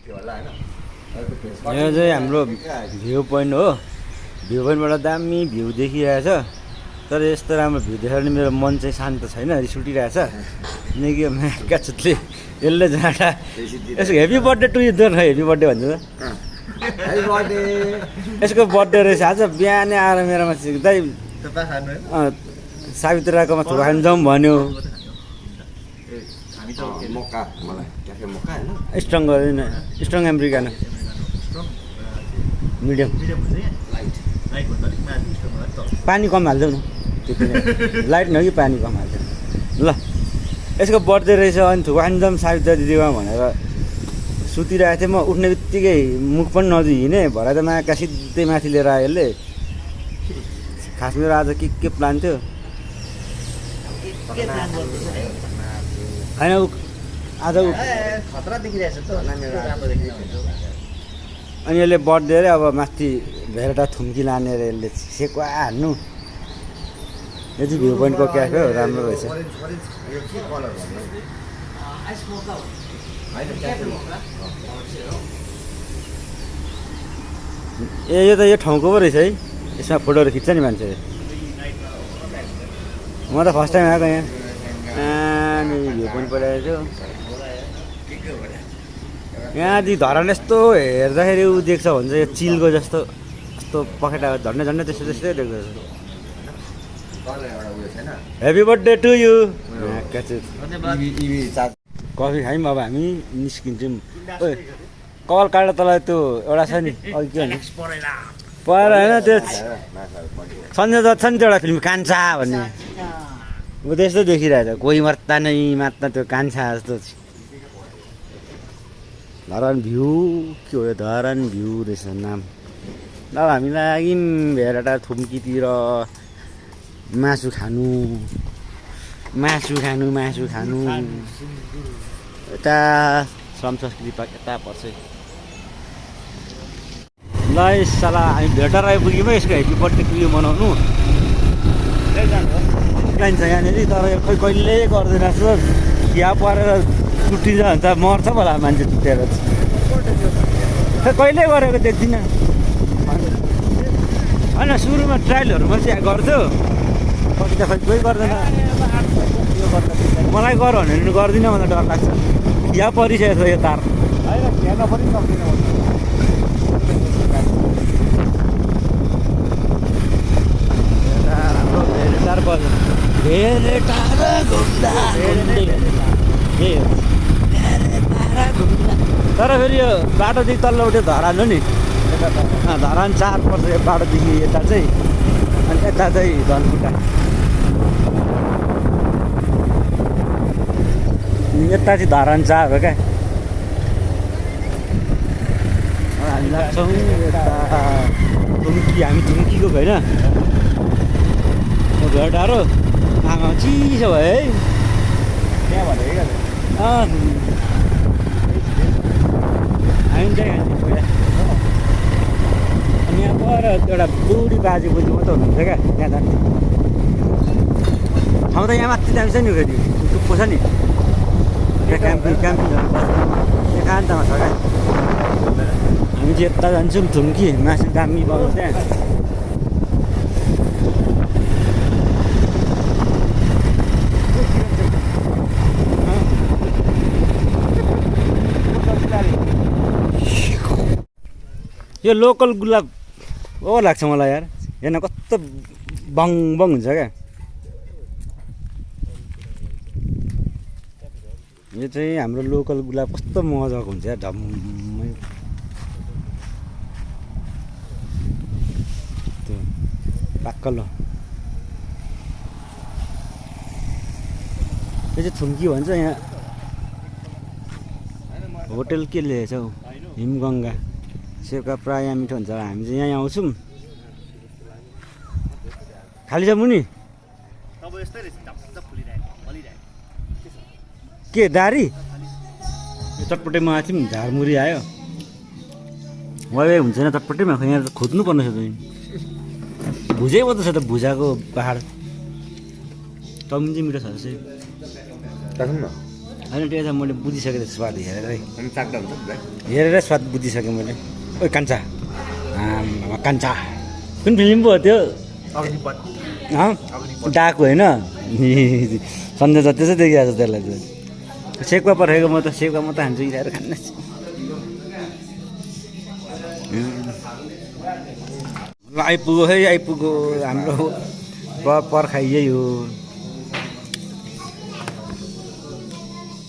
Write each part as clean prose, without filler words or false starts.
यहाँ चाहिँ हाम्रो भ्यू पोइन्ट हो। भ्यू पोइन्टबाट दामी भ्यू देखिरहेछ। तर यस्तो राम्रो भ्यू देखेर नि मेरो मन चाहिँ शान्त छैन, रिस उठिरहेछ। किनकि म्याका छुट्ले यसले जाँदा यसको हेप्पी बर्थडे टु यु देऊ न, हेप्पी बर्थडे भन्छ त। यसको बर्थडे रहेछ आज। बिहानै आएर मेरोमा दाइ सावित्रीकोमा थुक्पा खान जाउँ भन्यो। स्ट्रङ गरिदिन, स्ट्रङ अमेरिकानो मिडियम। पानी कम हाल्छौ न, त्यति नै। लाइट न कि पानी कम हाल्छ ल। यसको बर्थडे रहेछ अनि थुक्पा खान जाउँ सावित्री दिदीमा भनेर सुतिरहेको थिएँ। म उठ्ने बित्तिकै मुख पनि नदिई हिँडेँ। भरे त माका सिधै माथि लिएर आयो यसले। खास मेरो आज के प्लान थियो होइन। आज खतरा देखिरहेछ त अनि यसले बर्थडे अरे अब माथि भेरटा थुम्की लाने अरे यसले सेको हान्नु। यो चाहिँ भ्यू पोइन्टको क्याफे हो, राम्रो रहेछ। ए यो त यो ठाउँको पो रहेछ है। यसमा फोटोहरू खिच्छ नि मान्छेले। म त फर्स्ट टाइम आएको यहाँ। भ्यू पोइन्ट परेको छु यहाँदेखि धरान। यस्तो हेर्दाखेरि ऊ देख्छ भन्छ यो चिलको जस्तो यस्तो पखेटा झन्डै झन्डै त्यस्तो त्यस्तै देख्छ। Happy birthday to you. Coffee खायौँ अब हामी निस्किन्छौँ। कल काटेर तँलाई त्यो एउटा छ नि अघि के भन्छ पर होइन त्यो सन्जय दत्त छ नि त्यो एउटा फिल्म कान्छा भन्ने, ऊ त्यस्तो देखिरहेछ। कोही मर्ता नै मात्न त्यो कान्छा जस्तो। धरान भ्यू के हो यो? धरान भ्यू रहेछ नाम। ल हामी लाग्यौँ भेरटा थुम्कीतिर मासु खानु। यता श्रम संस्कृति पार्क यता पर्छ। ल साला हामी भेटर आइपुग्यौँ। यसको हेप्पी बर्थडे टु यु मनाउनु जान्छ यहाँनिर। तर यो खोइ कहिले गर्दैन जस्तो। खिया परेर टुटिन्छ भन्छ, मर्छ होला मान्छे टुटेर। खै कहिले गरेको देख्दिनँ होइन। सुरुमा ट्रायलहरूमा चाहिँ गर्थ्यो, पछि त खै कोही गर्दैन। मलाई गर भने गर्दिनँ, मलाई डर लाग्छ। खिया परिसकेको छ यो तार। तर फेरि यो बाटोदेखि तल्लो उठ्यो धरान हो नि। धरान 4 पर्छ यो बाटोदेखि यता चाहिँ। अनि यता चाहिँ धनकुटा। यता चाहिँ धरान 4 हो क्या। हामी लाग्छौँ यता थुम्की। हामी थुम्कीको होइन घर टाढो। आमा चिसो भयो है त्यहाँ भनेको क्या। हामी चाहिँ खान्छौँ पहिला। अनि यहाँ पर एउटा बुढी बाजे बोजू मात्रै हुनुहुन्छ क्या त्यहाँ जान्छ। ठाउँ त यहाँ माथि जान्छ नि। फेरि टुप्पो छ नि त्यहाँ क्याम्पिङहरू एकान्तमा छ क्या। हामी चाहिँ यता जान्छौँ थुम्की। मासु दामी पाउँछ त्यहाँ। यो लोकल गुलाब ओ लाग्छ मलाई यार। हेर्न कस्तो बङ बङ हुन्छ क्या। यो चाहिँ हाम्रो लोकल गुलाब कस्तो मजाको हुन्छ यार, झम्मै। त्यो पाक्कलो यो चाहिँ थुम्की भन्छ। यहाँ होटल के लिएछ हौ? हिमगङ्गा। सेउका प्रायः मिठो हुन्छ। हामी चाहिँ यहाँ आउँछौँ। खाली छ मुनि के दारी? यो चटपटेमा आएको थियौँ, झारमुरी आयो। वाइ हुन्छ नि चटपटेमा। यहाँ त खोज्नु पर्ने छ त। भुजै मात्रै छ त, भुजाको पहाड। चाउमिन चाहिँ मिठो छ जस्तै। होइन त्यो त मैले बुझिसकेँ स्वाद हेरेरै अनि चाख्दा हुन्छ नि भाइ हेरेरै स्वाद बुझिसकेँ मैले ओ कान्छा कान्छा कुन फिल्म पो हो त्यो अग्निपथ डाकु होइन सन्जय जति चाहिँ देखिरहेको छ त्यसलाई चाहिँ सेकुवा पठाएको म त सेकुवा म त खान्छु हिँडेर खान्न ल आइपुग्यो है आइपुग्यो हाम्रो पर्खाइ यही हो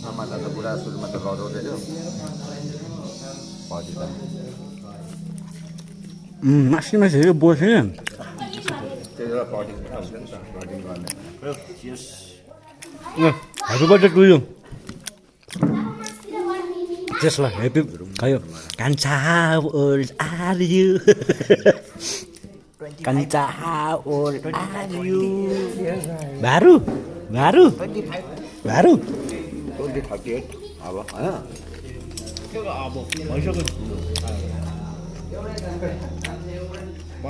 टमाटर त पुरा सुरुमा त रजाउँदै थियो पछि त मासु मासु यो बोल्छ त्यही भएर पटिङ आउँछ नि त पटिङ गर्ने ह्याप्पी बर्थडे टु यु त्यसलाई ह्याप्पी खयो कान्छा ओल्ड आर यु कान्छा ओल्ड आर यु भारू भारू भारू 2038 अब होइन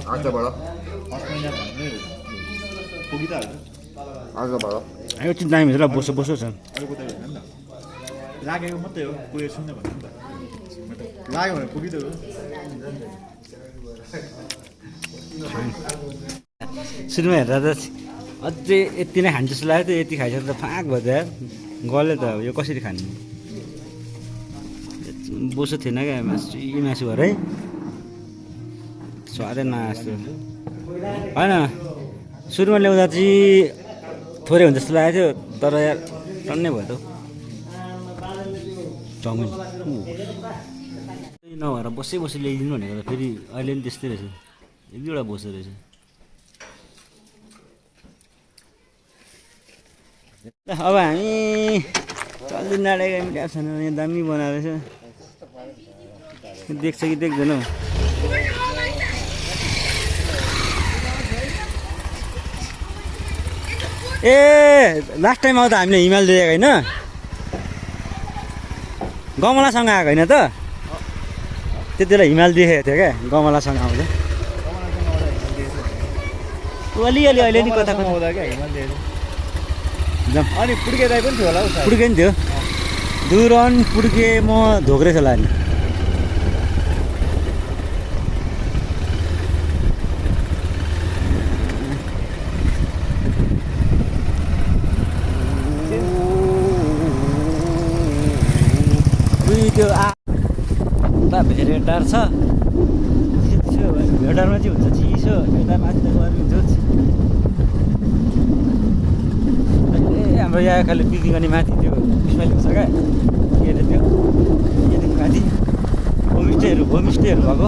आजबाट आजबाट यो चाहिँ दामी छ ल बोसो बोसो छ लागेको मात्रै हो पुगेको छुन्ने भन्नु नि त लाग्यो भने पुगिदियो सुरुमा हेर्दा त अझै यति नै खान्छ जस्तो लाग्यो त यति खाइसक्दा त फाँक भयो त यार गल्यो त यो कसरी खाने बोसो थिएन क्या मासु मासु भएर है स्वादै नआस्तो होइन सुरुमा ल्याउँदा चाहिँ थोरै हुन्छ जस्तो लागेको थियो तर यार टन्नै भयो त चाउमिन नभएर बसै बसी ल्याइदिनु भनेको त फेरि अहिले पनि त्यस्तै रहेछ एक दुईवटा बस्दो रहेछ अब हामी चल्दी नाडेको मिठा छैन यहाँ दामी बनाएर रहेछ देख्छ कि देख्दैन हौ ए लास्ट टाइम आउँदा हामीले हिमाल देखेको होइन गमलासँग आएको होइन त त्यति बेला हिमाल देखेको थियो क्या गमलासँग आउँदा अलिअलि अहिले नि कता कता आउँदा क्या हिमाल देखेको जाउँ अनि पुड्के दाइ पनि थियो होला हौ सायद पुड्के नि थियो दुरन पुड्के म धोक्रे छ लाने त्यो उता भेरेटार छ भेटारमा चाहिँ हुन्छ चिसो यता माथि त गर्मी हुन्छ ए हाम्रो यहाँ खालि पिकनिक गर्ने माथि त्यो उयसमा ल्याउँछ क्या के अरे त्यो यहाँदेखि माथि होमस्टेहरू भएको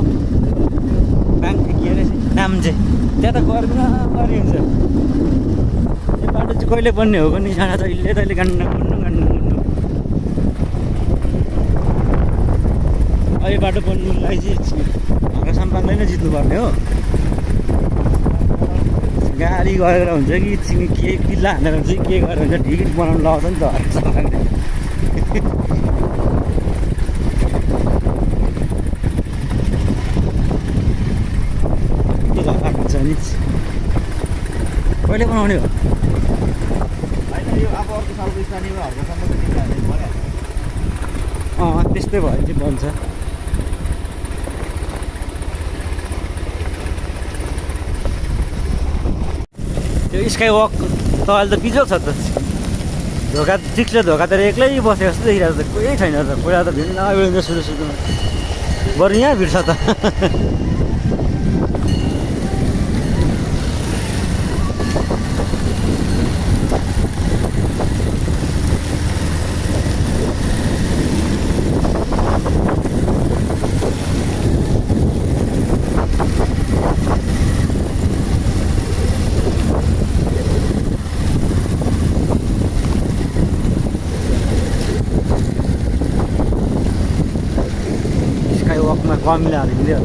ब्याङ्क के अरे नाम चाहिँ त्यहाँ त गर्मी न गर्मी हुन्छ यो बाटो चाहिँ कहिले बन्ने हो भने जाँदा त अहिले गान्नु अहिले बाटो बन्नुलाई चाहिँ हाम्रो सम्पाङलाई नै जित्नुपर्ने हो गाडी गरेर हुन्छ कि के किल्ला हानेर हुन्छ कि के गरेर हुन्छ टिकट बनाउनु लगाउँछ नि त सम्पाङले के झगडा हुन्छ नि कहिले बनाउने हो होइन यो अब अर्को सालको स्थानीयमा हल्कासम्म त निकाल्ने भयो त्यस्तै भयो चाहिँ बन्छ त्यो स्काई वक त अहिले त बिजोग छ त धोका चिक्ले धोका त एक्लै बसेको जस्तो देखिरहेको छ कोही छैन त पहिला त भिड नआइन्छ सुरुमा बरु यहाँ भिड छ त वकमा कमिलाहरू हिँड्यो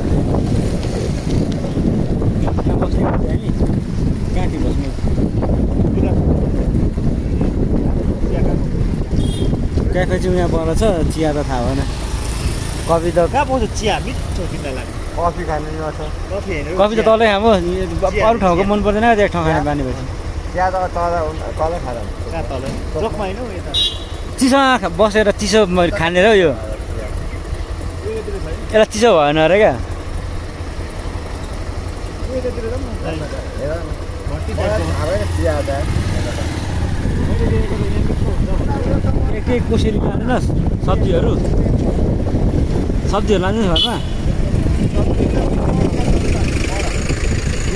यहाँ बस्ने हामी काँटी बस्नु क्याफे चाहिँ यहाँ पर छ चिया त थाहा भएन कफी त कहाँ पाउँछ चिया मिठो किन्न लाग्यो कफी खानु छ कफी होइन कफी त तलै खानु अरू ठाउँको मन पर्दैन एक ठाउँ खाने बानी भएपछि चिया त तल खाएर कहाँ तल चोकमा होइन हौ यता चिसोमा बसेर चिसो खाने र यो यसलाई चिसो भएन अरे क्या एकै कोसेली लाँदैनस् सब्जीहरू लाँदैछ घरमा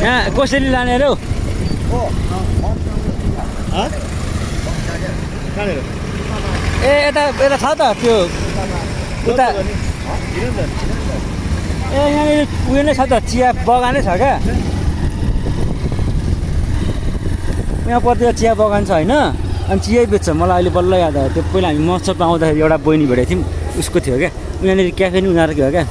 यहाँ कोसेली लाने अरे हौ ए यता छ त त्यो उता ए यहाँनिर उयो नै छ त चिया बगानै छ क्या यहाँ पतिर चिया बगान छ होइन अनि चिया बेच्छ मलाई अहिले बल्ल याद आयो त्यो पहिला हामी महोत्सवमा आउँदाखेरि एउटा बहिनी भेटेको थियौँ उसको थियो क्या यहाँनिर क्याफे नि उनीहरूको हो क्या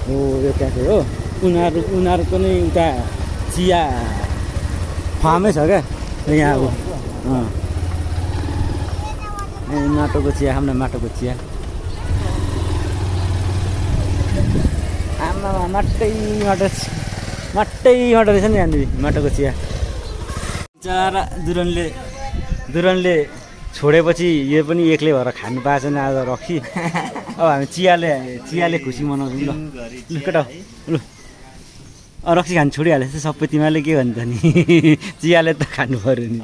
हो यो क्याफे हो उनीहरूको नै उता चिया फार्मै छ क्या यहाँ अब माटोको चिया खाऊँ न माटोको चिया आमामा माटै माटो रहेछ नि यहाँनिर माटोको चिया जरा दुरनले छोडेपछि यो पनि एक्लै भएर खानु पाएको छैन आज रक्सी अब हामी चियाले खुसी मनाउँछौँ ल केटा लु रक्सी खानु छोडिहालेछ सबै तिमीहरूले के भन्छ नि चियाले त खानु पऱ्यो नि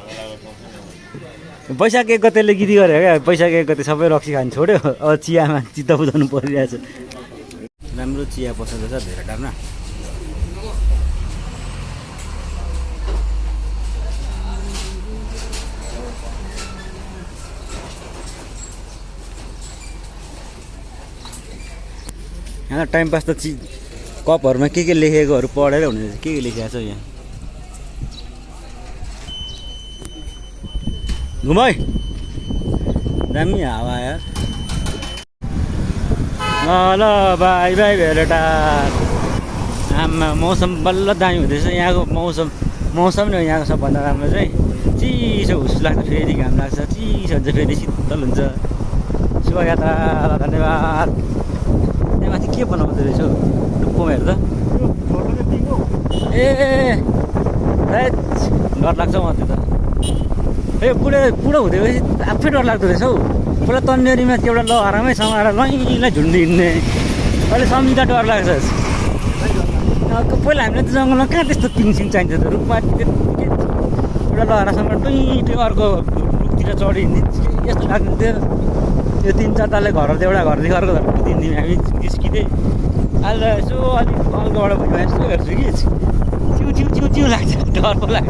वैशाख 1 गतेले गिरी गऱ्यो क्या वैशाख 1 गते सबै रक्सी खानु छोड्यो अब चियामा चित्त बुझाउनु परिरहेछ राम्रो चिया पसन्द छ धेरै टाइममा यहाँ टाइम पास त कपहरूमा के लेखेकोहरू पढेर हुने के लेखेको छ यहाँ घुमाइ दामी हावा यार ल बाई भेरेटा आमा मौसम बल्ल दामी हुँदैछ यहाँको मौसम नै हो यहाँको सबभन्दा राम्रो चाहिँ चिसो हुस लाग्छ फेरि घाम लाग्छ चिसो हुन्छ फेरि शीतल हुन्छ शुभयात्रा धन्यवाद त्यहाँ माथि के बनाउँदो रहेछ हौ डुप्पोमा हेर्दा ए डर लाग्छ म त्यो त ए बुढो हुँदैपछि आफै डर लाग्दो रहेछ हौ पहिला तन्नेरीमा एउटा लहरामै समाएर लैलाई झुन्डी हिँड्ने अहिले सम्झिँदा डर लाग्छ पहिला हामीलाई त जङ्गलमा कहाँ त्यस्तो पिङसिङ चाहिन्छ त रुखमा त्यत्तिकै एउटा लहरासँग टुई अर्को रुखतिर चढी हिँड्ने यस्तो लाग्थ्यो त्यो 3-4 तले घरहरू एउटा घरदेखि अर्को घर कुदिन्थ्यौँ हामी निस्किँदै अहिले यसो अलिक अल्कोबाट भइमा यस्तो हेर्छु कि चिउ लाग्छ डर पो लाग्छ